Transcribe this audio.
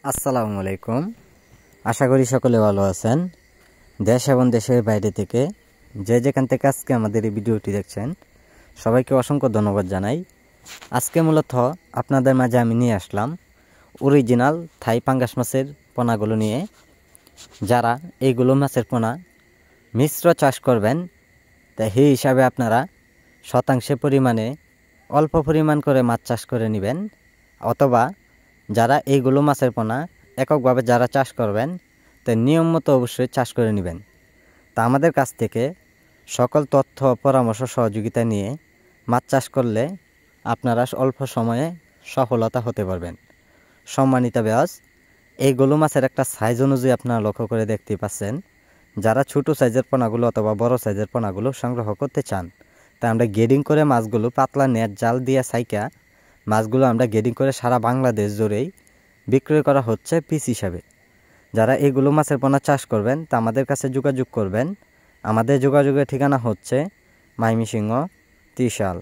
আসসালামু আলাইকুম। আশা করি সকলে ভালো আছেন। দেশ এবং দেশের বাইরে থেকে যে যেখান থেকে আজকে আমাদের এই ভিডিওটি দেখছেন সবাইকে অসংখ্য ধন্যবাদ জানাই। আজকে মূলত আপনাদের মাঝে আমি নিয়ে আসলাম অরিজিনাল থাই পাঙ্গাস মাছের পোনাগুলো নিয়ে। যারা এইগুলো মাছের পোনা মিশ্র চাষ করবেন তা সেই হিসাবে আপনারা শতাংশে পরিমাণে অল্প পরিমাণ করে মাছ চাষ করে নেবেন, অথবা যারা এইগুলো মাছের পোনা এককভাবে যারা চাষ করবেন তা নিয়ম মতো অবশ্যই চাষ করে নেবেন। তা আমাদের কাছ থেকে সকল তথ্য পরামর্শ সহযোগিতা নিয়ে মাছ চাষ করলে আপনারা অল্প সময়ে সফলতা হতে পারবেন। সম্মানিত ভিউয়ার্স, এইগুলো মাছের একটা সাইজ অনুযায়ী আপনারা লক্ষ্য করে দেখতে পাচ্ছেন। যারা ছোটো সাইজের পোনাগুলো অথবা বড় সাইজের পোনাগুলো সংগ্রহ করতে চান তা আমরা গ্রেডিং করে মাছগুলো পাতলা নেট জাল দিয়ে সাইকা মাছগুলো আমরা গ্রেডিং করে সারা বাংলাদেশ জুড়েই বিক্রয় করা হচ্ছে পিস হিসাবে। যারা এগুলো মাছের পোনা চাষ করবেন তা আমাদের কাছে যোগাযোগ করবেন। আমাদের যোগাযোগের ঠিকানা হচ্ছে ময়মনসিংহ, ত্রিশাল।